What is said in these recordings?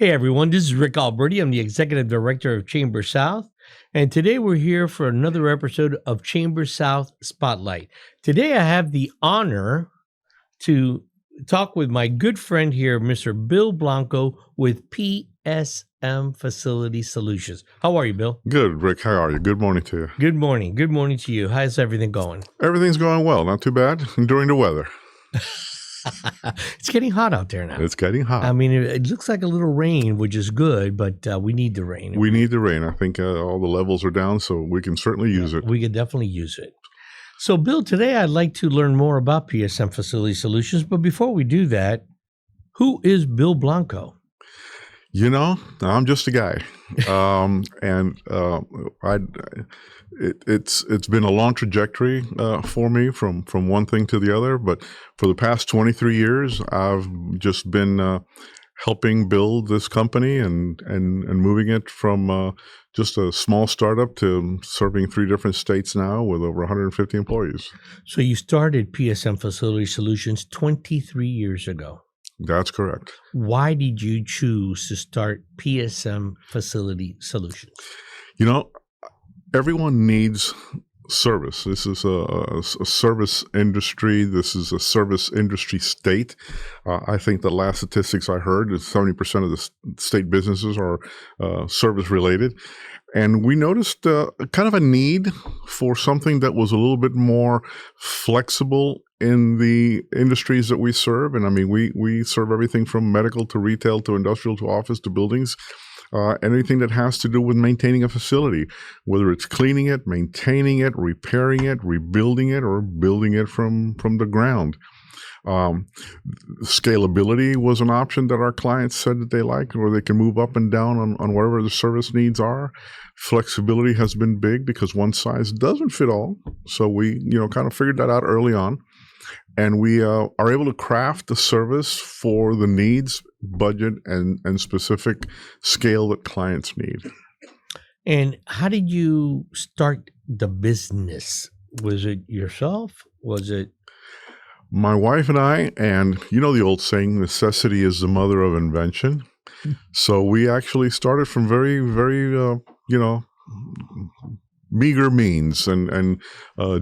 Hey everyone, this is Rick Alberty. I'm the Executive Director of ChamberSouth, and today we're here for another episode of ChamberSouth Spotlight. Today I have the honor to talk with my good friend here, Mr. Bill Blanco with PSM Facility Solutions. How are you, Bill? Good, Rick. How are you? Good morning to you. Good morning. Good morning to you. How's everything going? Everything's going well. Not too bad. Enduring the weather. It's getting hot out there now. It's getting hot. I mean, it looks like a little rain, which is good, but we need the rain. We need the rain. I think all the levels are down, so we can certainly use it. We could definitely use it. So, Bill, today I'd like to learn more about PSM Facility Solutions. But before we do that, who is Bill Blanco? You know, I'm just a guy, it's been a long trajectory for me from one thing to the other. But for the past 23 years, I've just been helping build this company and moving it from just a small startup to serving 3 different states now with over 150 employees. So you started PSM Facility Solutions 23 years ago. That's correct. Why did you choose to start PSM Facility Solutions? You know, everyone needs service. This is a service industry. This is a service industry state. I think the last statistics I heard is 70% of the state businesses are service related. And we noticed kind of a need for something that was a little bit more flexible in the industries that we serve. And I mean, we serve everything from medical to retail to industrial to office to buildings. Anything that has to do with maintaining a facility, whether it's cleaning it, maintaining it, repairing it, rebuilding it, or building it from the ground. Scalability was an option that our clients said that they liked, where they can move up and down on whatever the service needs are. Flexibility has been big because one size doesn't fit all. So we, kind of figured that out early on. And we are able to craft the service for the needs, budget, and specific scale that clients need. And how did you start the business? Was it yourself? Was it? My wife and I, and you know the old saying, necessity is the mother of invention. So we actually started from very, very, meager means and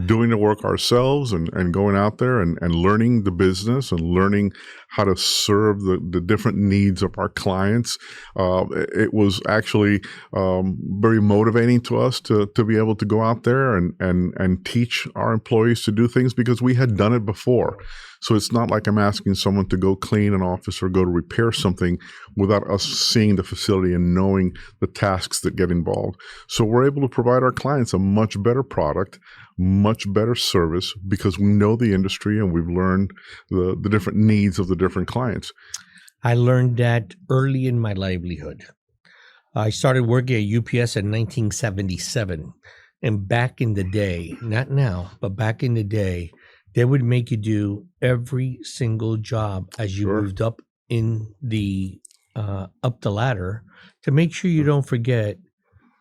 doing the work ourselves and going out there and learning the business and learning how to serve the different needs of our clients. It was actually very motivating to us to be able to go out there and teach our employees to do things because we had done it before. So it's not like I'm asking someone to go clean an office or go to repair something without us seeing the facility and knowing the tasks that get involved. So we're able to provide our clients a much better product, much better service because we know the industry and we've learned the different needs of the different clients. I learned that early in my livelihood. I started working at UPS in 1977. And back in the day, not now, but back in the day, they would make you do every single job as you moved up in the up the ladder to make sure you don't forget,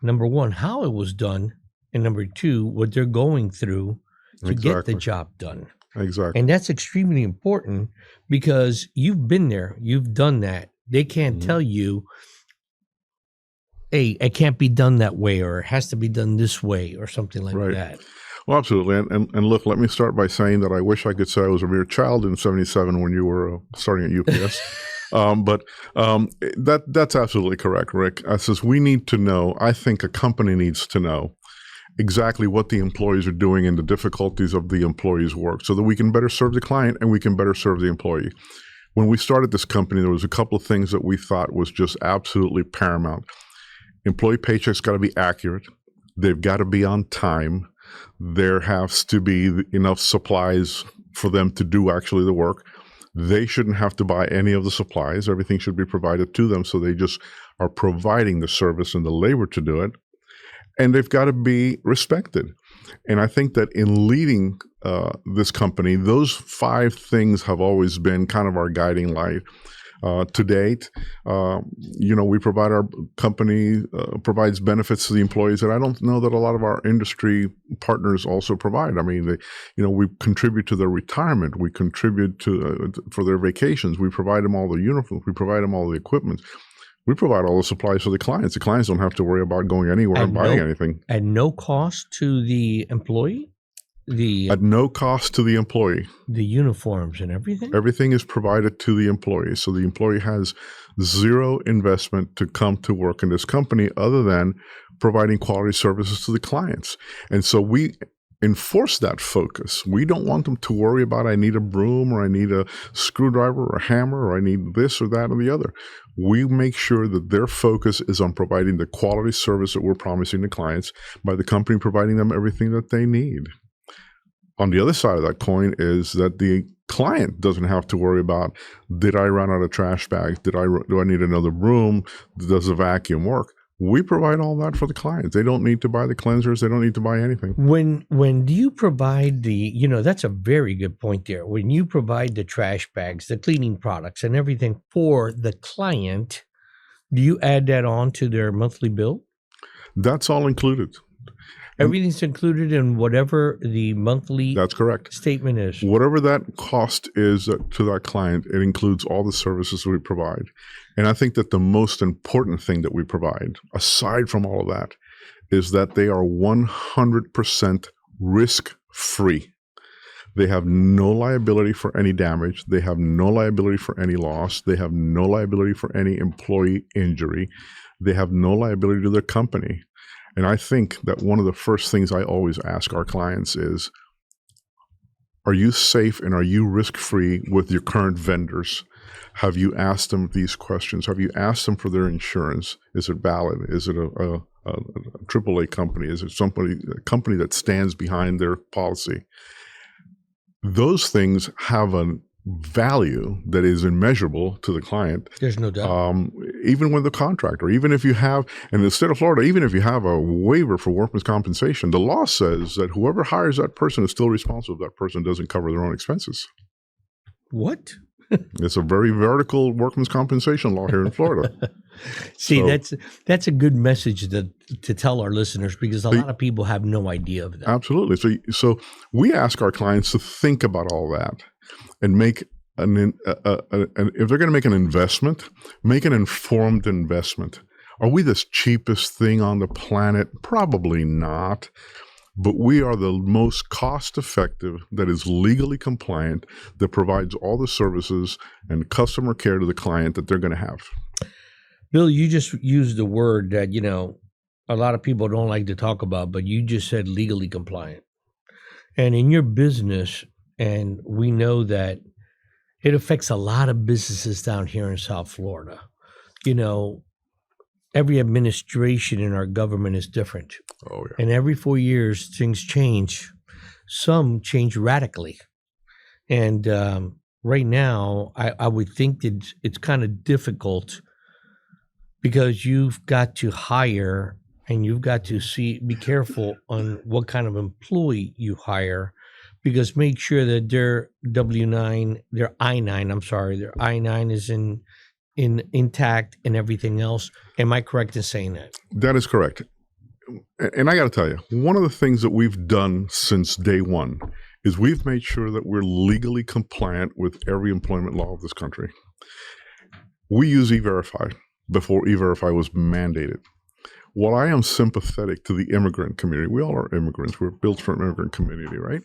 number one, how it was done, and number two, what they're going through to get the job done. Exactly. And that's extremely important because you've been there, you've done that. They can't tell you, hey, it can't be done that way, or it has to be done this way, or something like that. Well, absolutely. And look, let me start by saying that I wish I could say I was a mere child in 77 when you were starting at UPS. But that's absolutely correct, Rick. I says we need to know, I think a company needs to know exactly what the employees are doing and the difficulties of the employees' work so that we can better serve the client and we can better serve the employee. When we started this company, there was a couple of things that we thought was just absolutely paramount. Employee paychecks got to be accurate. They've got to be on time. There has to be enough supplies for them to do actually the work. They shouldn't have to buy any of the supplies. Everything should be provided to them, so they just are providing the service and the labor to do it. And they've got to be respected. And I think that in leading this company, those 5 things have always been kind of our guiding light. To date, we provide, our company provides benefits to the employees that I don't know that a lot of our industry partners also provide. I mean, we contribute to their retirement. We contribute to for their vacations. We provide them all the uniforms. We provide them all the equipment. We provide all the supplies for the clients. The clients don't have to worry about going anywhere and buying anything. At no cost to the employee? At no cost to the employee. The uniforms and everything? Everything is provided to the employee. So the employee has zero investment to come to work in this company other than providing quality services to the clients. And so we enforce that focus. We don't want them to worry about, I need a broom, or I need a screwdriver or a hammer, or I need this or that or the other. We make sure that their focus is on providing the quality service that we're promising the clients by the company providing them everything that they need. On the other side of that coin is that the client doesn't have to worry about, did I run out of trash bags? Do I need another broom? Does the vacuum work? We provide all that for the clients. They don't need to buy the cleansers. They don't need to buy anything. When do you provide that's a very good point there. When you provide the trash bags, the cleaning products and everything for the client, do you add that on to their monthly bill? That's all included. Everything's included in whatever the monthly That's correct. statement is. Whatever that cost is to that client, it includes all the services we provide. And I think that the most important thing that we provide, aside from all of that, is that they are 100% risk-free. They have no liability for any damage. They have no liability for any loss. They have no liability for any employee injury. They have no liability to their company. And I think that one of the first things I always ask our clients is, are you safe and are you risk-free with your current vendors? Have you asked them these questions? Have you asked them for their insurance? Is it valid? Is it a AAA company? Is it a company that stands behind their policy? Those things have a value that is immeasurable to the client. There's no doubt. Even with the contractor, even if you have, in the state of Florida, even if you have a waiver for workman's compensation, the law says that whoever hires that person is still responsible if that person doesn't cover their own expenses. What? It's a very vertical workman's compensation law here in Florida. See, that's a good message to tell our listeners, because a lot of people have no idea of that. Absolutely. So we ask our clients to think about all that and make if they're going to make an investment, make an informed investment. Are we the cheapest thing on the planet? Probably not. But we are the most cost-effective, that is legally compliant, that provides all the services and customer care to the client that they're going to have. Bill, you just used the word that, a lot of people don't like to talk about, but you just said legally compliant. And in your business, and we know that it affects a lot of businesses down here in South Florida. Every administration in our government is different. Oh, yeah. And every 4 years, things change. Some change radically. And right now, I would think that it's kind of difficult, because you've got to hire and you've got to be careful on what kind of employee you hire, because make sure that their I-9 is intact and everything else. Am I correct in saying that? That is correct. And I got to tell you, one of the things that we've done since day one is we've made sure that we're legally compliant with every employment law of this country. We use E-Verify before E-Verify was mandated. While I am sympathetic to the immigrant community, we all are immigrants. We're built for an immigrant community, right?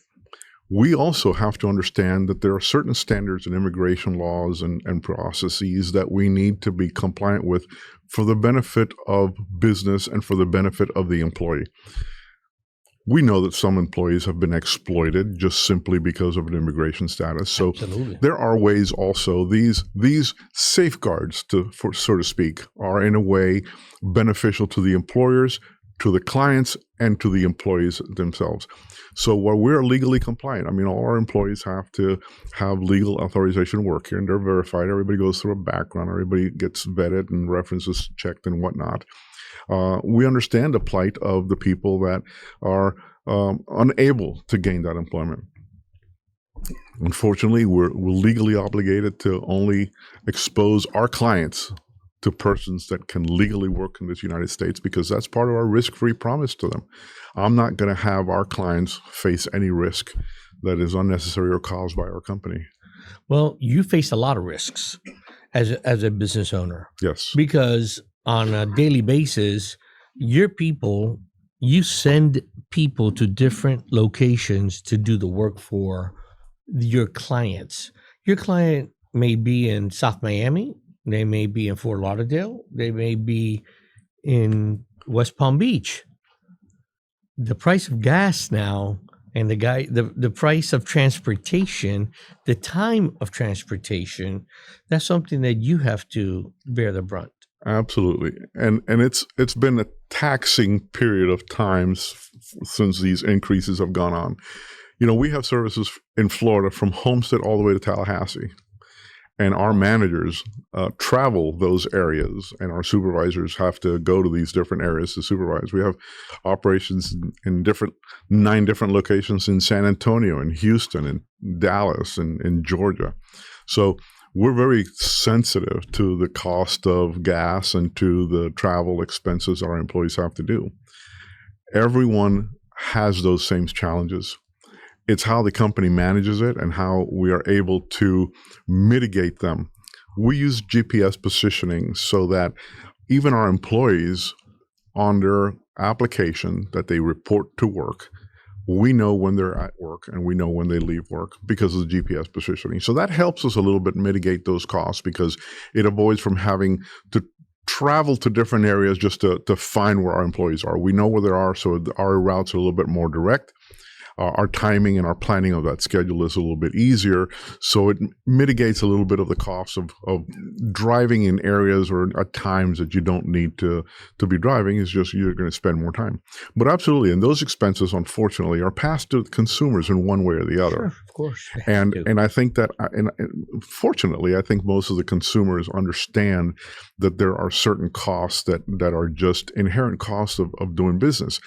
We also have to understand that there are certain standards in immigration laws and processes that we need to be compliant with for the benefit of business and for the benefit of the employee. We know that some employees have been exploited just simply because of an immigration status. So Absolutely. There are ways also, these safeguards, so to speak, are in a way beneficial to the employers, to the clients, and to the employees themselves. So while we're legally compliant, all our employees have to have legal authorization to work here, and they're verified. Everybody goes through a background. Everybody gets vetted and references checked and whatnot. We understand the plight of the people that are unable to gain that employment. Unfortunately, we're legally obligated to only expose our clients to persons that can legally work in this United States, because that's part of our risk-free promise to them. I'm not going to have our clients face any risk that is unnecessary or caused by our company. Well, you face a lot of risks. as a business owner, Yes. because on a daily basis, you send people to different locations to do the work for your clients. Your client may be in South Miami, they may be in Fort Lauderdale, they may be in West Palm Beach. The price of gas now, and the price of transportation, the time of transportation, that's something that you have to bear the brunt. Absolutely. And it's been a taxing period of times since these increases have gone on. We have services in Florida from Homestead all the way to Tallahassee. And our managers travel those areas, and our supervisors have to go to these different areas to supervise. We have operations in 9 different locations in San Antonio, in Houston, in Dallas, and in Georgia. So we're very sensitive to the cost of gas and to the travel expenses our employees have to do. Everyone has those same challenges. It's how the company manages it and how we are able to mitigate them. We use GPS positioning so that even our employees, on their application that they report to work, we know when they're at work and we know when they leave work because of the GPS positioning. So that helps us a little bit mitigate those costs, because it avoids from having to travel to different areas just to find where our employees are. We know where they are, so our routes are a little bit more direct. Our timing and our planning of that schedule is a little bit easier, so it mitigates a little bit of the cost of driving in areas or at times that you don't need to be driving. It's just you're going to spend more time. But absolutely, and those expenses, unfortunately, are passed to consumers in one way or the other. Sure, of course. And I think that, and fortunately, I think most of the consumers understand that there are certain costs that are just inherent costs of doing business.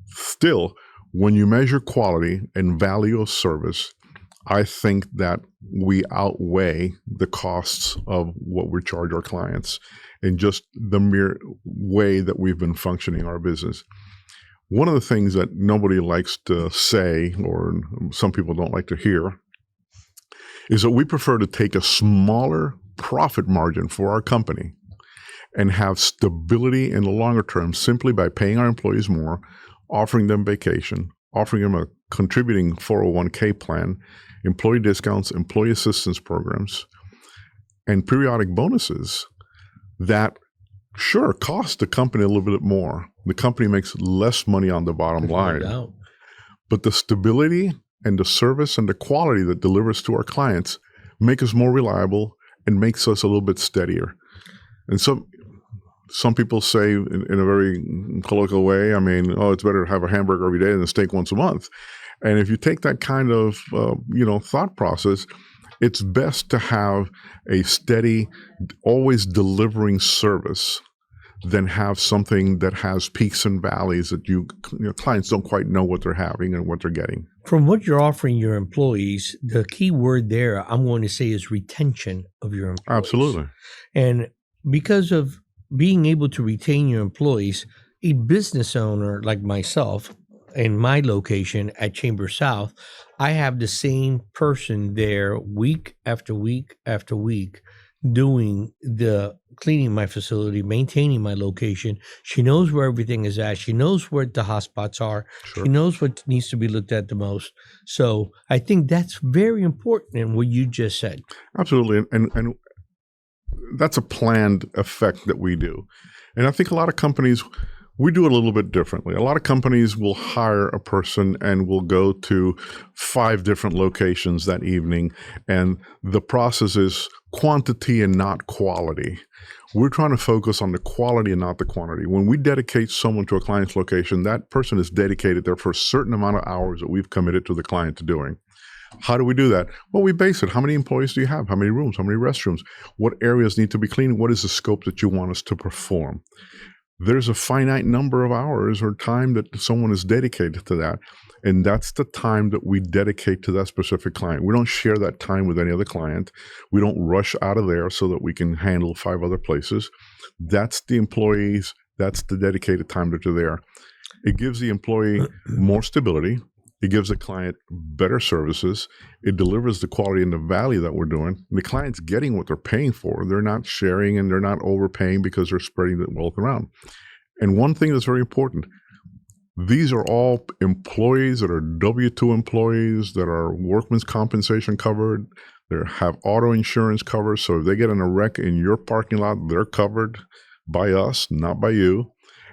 Still, when you measure quality and value of service, I think that we outweigh the costs of what we charge our clients in just the mere way that we've been functioning our business. One of the things that nobody likes to say, or some people don't like to hear, is that we prefer to take a smaller profit margin for our company and have stability in the longer term simply by paying our employees more, offering them vacation, offering them a contributing 401k plan, employee discounts, employee assistance programs, and periodic bonuses that sure cost the company a little bit more. The company makes less money on the bottom line. But the stability and the service and the quality that delivers to our clients make us more reliable and makes us a little bit steadier. And so some people say in a very colloquial way, it's better to have a hamburger every day than a steak once a month. And if you take that kind of, thought process, it's best to have a steady, always delivering service than have something that has peaks and valleys that your clients don't quite know what they're having and what they're getting. From what you're offering your employees, the key word there I'm going to say is retention of your employees. Absolutely. And because of being able to retain your employees, a business owner like myself, in my location at ChamberSouth, I have the same person there week after week after week doing the cleaning my facility, maintaining my location. She knows where everything is at. She knows where the hotspots are. Sure. She knows what needs to be looked at the most. So I think that's very important in what you just said. Absolutely. And that's a planned effect that we do. And I think a lot of companies, we do it a little bit differently. A lot of companies will hire a person and will go to 5 different locations that evening, and the process is quantity and not quality. We're trying to focus on the quality and not the quantity. When we dedicate someone to a client's location, that person is dedicated there for a certain amount of hours that we've committed to the client to doing. How do we do that? Well, we base it. How many employees do you have? How many rooms? How many restrooms? What areas need to be cleaned? What is the scope that you want us to perform? There's a finite number of hours or time that someone is dedicated to that. And that's the time that we dedicate to that specific client. We don't share that time with any other client. We don't rush out of there so that we can handle 5 other places. That's the employees. That's the dedicated time that they're there. It gives the employee more stability. It gives the client better services. It delivers the quality and the value that we're doing. And the client's getting what they're paying for. They're not sharing and they're not overpaying because they're spreading the wealth around. And one thing that's very important, these are all employees that are W-2 employees that are workman's compensation covered. They have auto insurance covered. So if they get in a wreck in your parking lot, they're covered by us, not by you.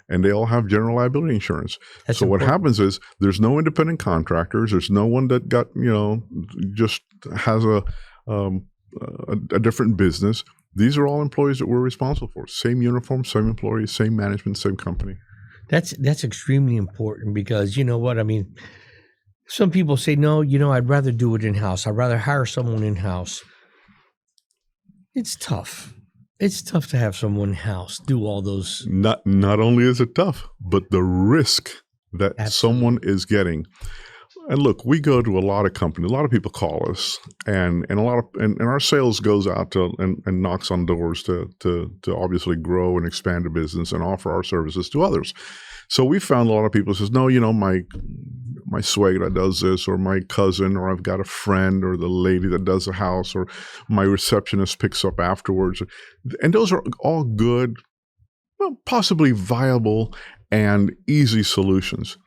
And they all have general liability insurance. That's so important. what happens is there's no independent contractors. There's no one that got, just has a different business. These are all employees that we're responsible for. Same uniform, same employees, same management, same company. That's extremely important because you know what I mean. Some people say, no, I'd rather do it in-house. I'd rather hire someone in-house. It's tough. It's tough to have someone in-house do all those. Not only is it tough, but the risk that Absolutely. someone is getting. And look, we go to a lot of companies. A lot of people call us, and our sales goes out to and knocks on doors to obviously grow and expand the business and offer our services to others. So we found a lot of people says, no, my suegra does this, or my cousin, or I've got a friend, or the lady that does the house, or my receptionist picks up afterwards. And those are all good, well, possibly viable and easy solutions.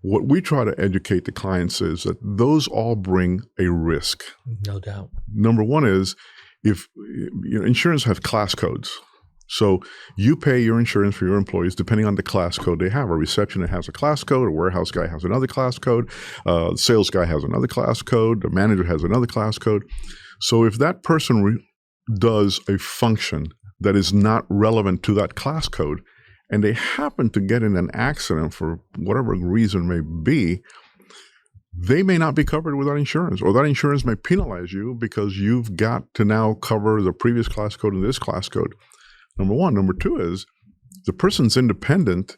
What we try to educate the clients is that those all bring a risk. No doubt. Number one is if insurance has class codes. So you pay your insurance for your employees depending on the class code they have. A receptionist has a class code, a warehouse guy has another class code, sales guy has another class code, the manager has another class code. So if that person does a function that is not relevant to that class code, and they happen to get in an accident for whatever reason may be, they may not be covered with that insurance, or that insurance may penalize you because you've got to now cover the previous class code and this class code. Number one. Number two is the person's independent.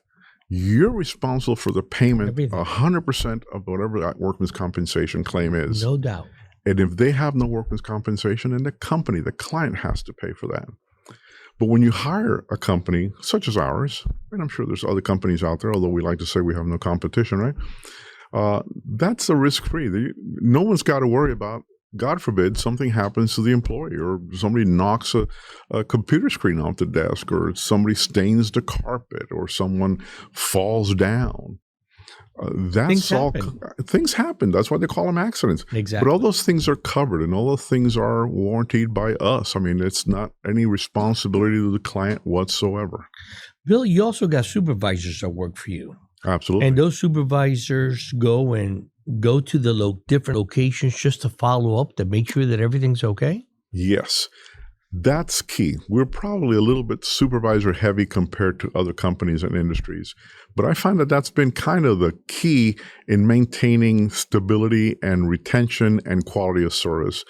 You're responsible for the payment, 100% of whatever that workman's compensation claim is. No doubt. And if they have no workman's compensation, then the company, the client has to pay for that. But when you hire a company such as ours, and I'm sure there's other companies out there, although we like to say we have no competition, right? That's a risk-free. No one's got to worry about, God forbid, something happens to the employee, or somebody knocks a computer screen off the desk, or somebody stains the carpet, or someone falls down. Things happen. That's why they call them accidents. Exactly. But all those things are covered, and all those things are warranted by us. I mean, it's not any responsibility to the client whatsoever. Bill, you also got supervisors that work for you. Absolutely. And those supervisors go to the different locations just to follow up to make sure that everything's okay? Yes. That's key. We're probably a little bit supervisor heavy compared to other companies and industries, but I find that that's been kind of the key in maintaining stability and retention and quality of service.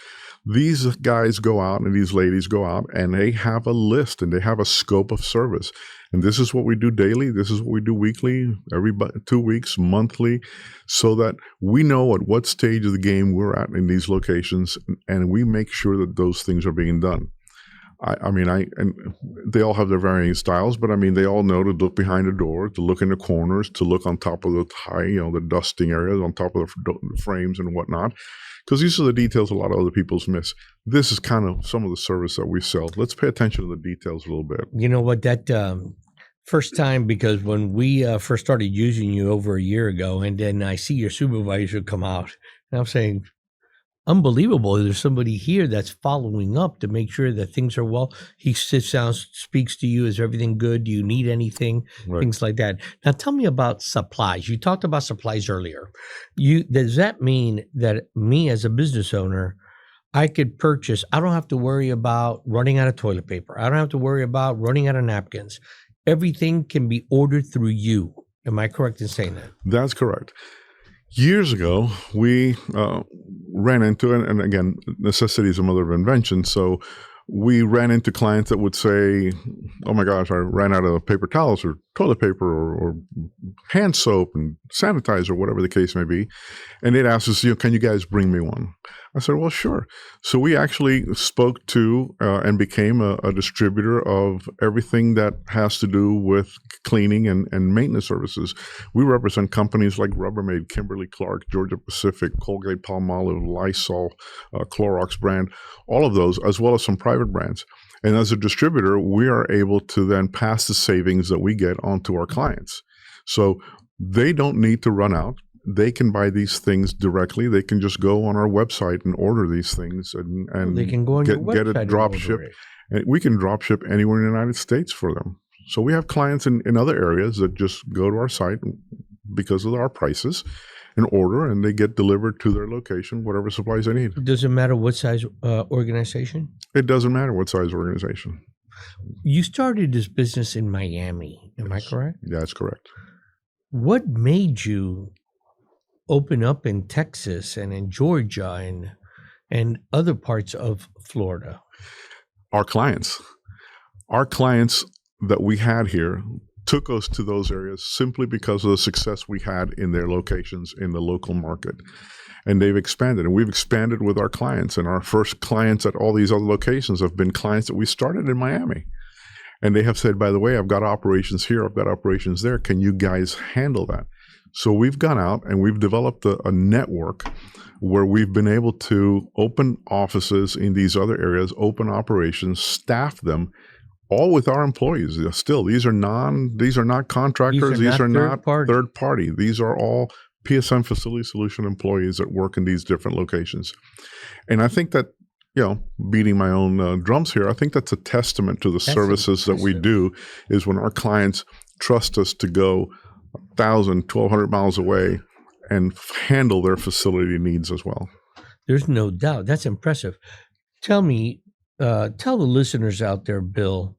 These guys go out and these ladies go out and they have a list and they have a scope of service. And this is what we do daily. This is what we do weekly, every 2 weeks, monthly, so that we know at what stage of the game we're at in these locations, and we make sure that those things are being done. And they all have their varying styles, but I mean, they all know to look behind the door, to look in the corners, to look on top of the the dusting areas, on top of the frames and whatnot, because these are the details a lot of other people miss. This is kind of some of the service that we sell. Let's pay attention to the details a little bit. You know what, that first time, because when we first started using you over a year ago, and then I see your supervisor come out, and I'm saying, unbelievable. There's somebody here that's following up to make sure that things are well. He sits down, speaks to you. Is everything good? Do you need anything? Right. Things like that. Now, tell me about supplies. You talked about supplies earlier. Does that mean that me as a business owner, I could purchase, I don't have to worry about running out of toilet paper. I don't have to worry about running out of napkins. Everything can be ordered through you. Am I correct in saying that? That's correct. Years ago, we ran into, and again, necessity is a mother of invention. So we ran into clients that would say, oh my gosh, I ran out of paper towels or toilet paper or hand soap and sanitizer, whatever the case may be. And they'd ask us, can you guys bring me one? I said, well, sure. So we actually spoke to and became a distributor of everything that has to do with cleaning and maintenance services. We represent companies like Rubbermaid, Kimberly-Clark, Georgia Pacific, Colgate-Palmolive, Lysol, Clorox brand, all of those, as well as some private brands. And as a distributor, we are able to then pass the savings that we get on to our clients. So they don't need to run out. They can buy these things directly. They can just go on our website and order these things and they can go on your website get it drop shipped. And we can drop ship anywhere in the United States for them. So we have clients in other areas that just go to our site because of our prices and order, and they get delivered to their location, whatever supplies they need. Does it matter what size organization? It doesn't matter what size organization. You started this business in Miami, am I correct? Yeah, that's correct. What made you open up in Texas and in Georgia and other parts of Florida? Our clients that we had here took us to those areas simply because of the success we had in their locations in the local market. And they've expanded, and we've expanded with our clients. And our first clients at all these other locations have been clients that we started in Miami. And they have said, by the way, I've got operations here, I've got operations there. Can you guys handle that? So we've gone out and we've developed a network where we've been able to open offices in these other areas, open operations, staff them, all with our employees. Still, these are not contractors. These are not third party. These are all PSM Facility Solution employees that work in these different locations. And I think that, beating my own drums here, I think that's a testament to the services that we do, is when our clients trust us to go 1,000, 1,200 miles away and handle their facility needs as well. There's no doubt. That's impressive. Tell the listeners out there, Bill,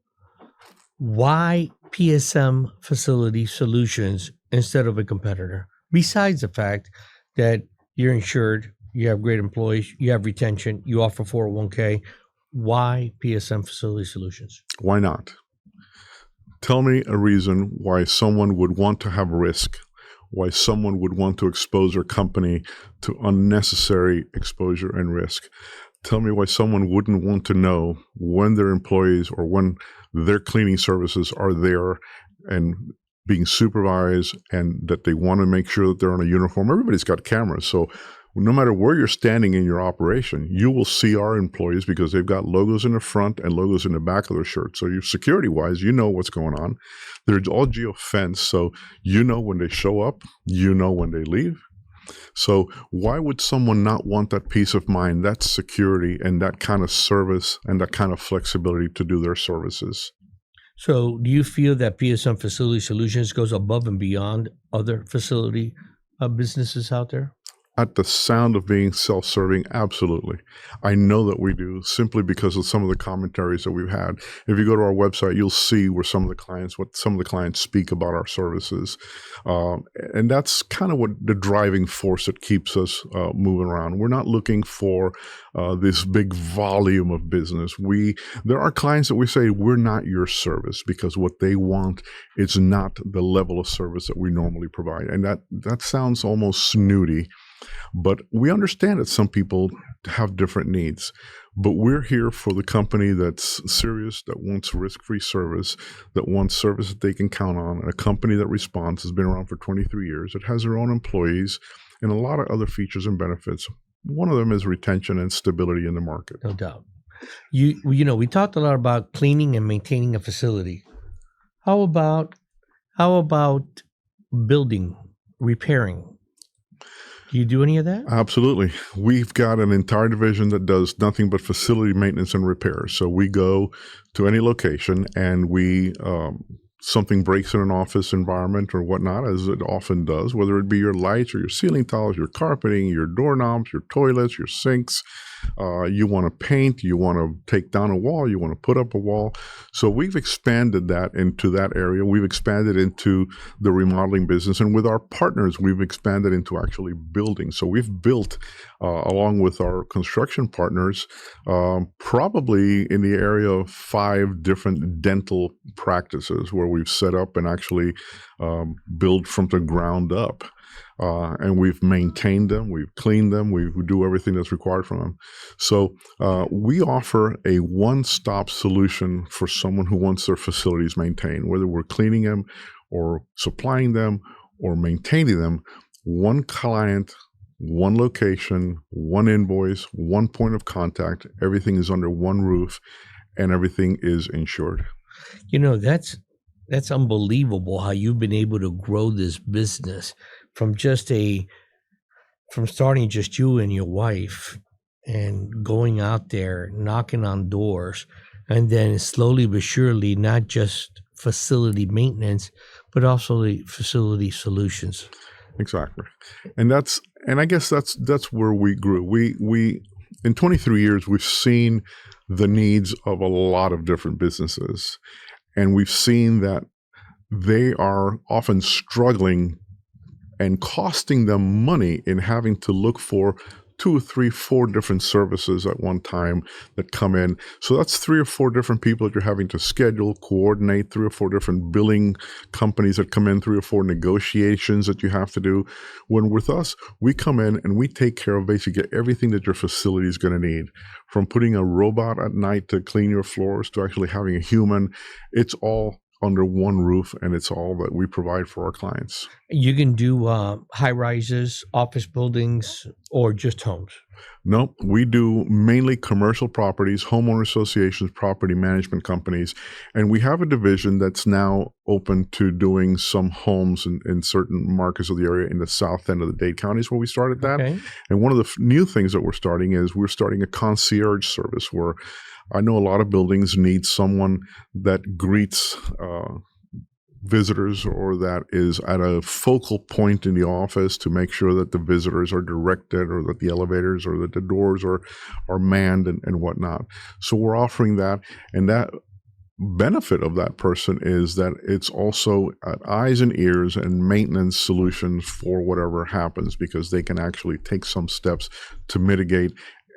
why PSM Facility Solutions instead of a competitor? Besides the fact that you're insured, you have great employees, you have retention, you offer 401k, why PSM Facility Solutions? Why not? Tell me a reason why someone would want to have risk, why someone would want to expose their company to unnecessary exposure and risk. Tell me why someone wouldn't want to know when their employees or when their cleaning services are there and being supervised, and that they want to make sure that they're on a uniform. Everybody's got cameras. So no matter where you're standing in your operation, you will see our employees because they've got logos in the front and logos in the back of their shirt. So security-wise, you know what's going on. They're all geo-fenced, so you know when they show up, you know when they leave. So why would someone not want that peace of mind, that security, and that kind of service and that kind of flexibility to do their services? So do you feel that PSM Facility Solutions goes above and beyond other facility businesses out there? At the sound of being self-serving, absolutely. I know that we do, simply because of some of the commentaries that we've had. If you go to our website, you'll see what some of the clients speak about our services. And that's kind of what the driving force that keeps us moving around. We're not looking for this big volume of business. There are clients that we say, we're not your service, because what they want is not the level of service that we normally provide. And that sounds almost snooty. But we understand that some people have different needs. But we're here for the company that's serious, that wants risk-free service, that wants service that they can count on, a company that responds, has been around for 23 years, it has their own employees, and a lot of other features and benefits. One of them is retention and stability in the market. No doubt. We talked a lot about cleaning and maintaining a facility. How about building, repairing? Do you do any of that? Absolutely. We've got an entire division that does nothing but facility maintenance and repairs. So we go to any location and something breaks in an office environment or whatnot, as it often does, whether it be your lights or your ceiling tiles, your carpeting, your doorknobs, your toilets, your sinks, You want to paint, you want to take down a wall, you want to put up a wall. So we've expanded that into that area. We've expanded into the remodeling business. And with our partners, we've expanded into actually building. So we've built, along with our construction partners, probably in the area of 5 different dental practices where we've set up and actually build from the ground up. And we've maintained them, we've cleaned them, we do everything that's required from them. So we offer a one-stop solution for someone who wants their facilities maintained, whether we're cleaning them or supplying them or maintaining them. One client, one location, one invoice, one point of contact. Everything is under one roof, and everything is insured. You know, that's unbelievable how you've been able to grow this business from starting just you and your wife and going out there, knocking on doors, and then slowly but surely, not just facility maintenance, but also the facility solutions. Exactly. And I guess that's where we grew. We in 23 years, we've seen the needs of a lot of different businesses, and we've seen that they are often struggling and costing them money in having to look for 2, 3, 4 different services at one time that come in. So that's 3 or 4 different people that you're having to schedule, coordinate, 3 or 4 different billing companies that come in, 3 or 4 negotiations that you have to do. When with us, we come in and we take care of basically everything that your facility is going to need, from putting a robot at night to clean your floors to actually having a human. It's all under one roof, and it's all that we provide for our clients. You can do high rises, office buildings, or just homes? Nope. We do mainly commercial properties, homeowner associations, property management companies, and we have a division that's now open to doing some homes in certain markets of the area in the south end of the Dade County is where we started that. Okay. And one of the new things that we're starting a concierge service where I know a lot of buildings need someone that greets visitors or that is at a focal point in the office to make sure that the visitors are directed or that the elevators or that the doors are manned and whatnot. So we're offering that, and that benefit of that person is that it's also eyes and ears and maintenance solutions for whatever happens, because they can actually take some steps to mitigate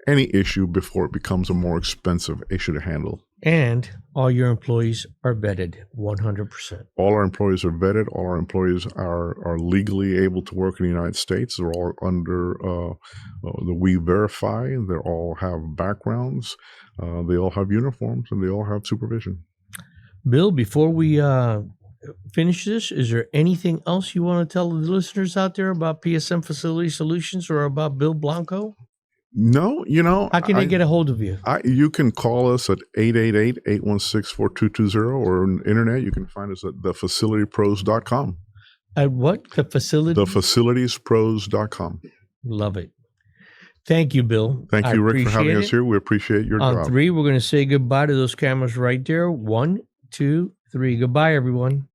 any issue before it becomes a more expensive issue to handle. And all your employees are vetted 100%. All our employees are vetted. All our employees are legally able to work in the United States. They're all under the We Verify. They all have backgrounds. They all have uniforms, and they all have supervision. Bill, before we finish this, is there anything else you want to tell the listeners out there about PSM Facility Solutions or about Bill Blanco? No, how can they get a hold of you? You can call us at 888-816-4220, or on the internet, you can find us at thefacilitypros.com. At what? Thefacilitiespros.com. Love it. Thank you, Bill. Thank you, Rick, for having us here. We appreciate your job. On 3, we're going to say goodbye to those cameras right there. 1, 2, 3. Goodbye, everyone.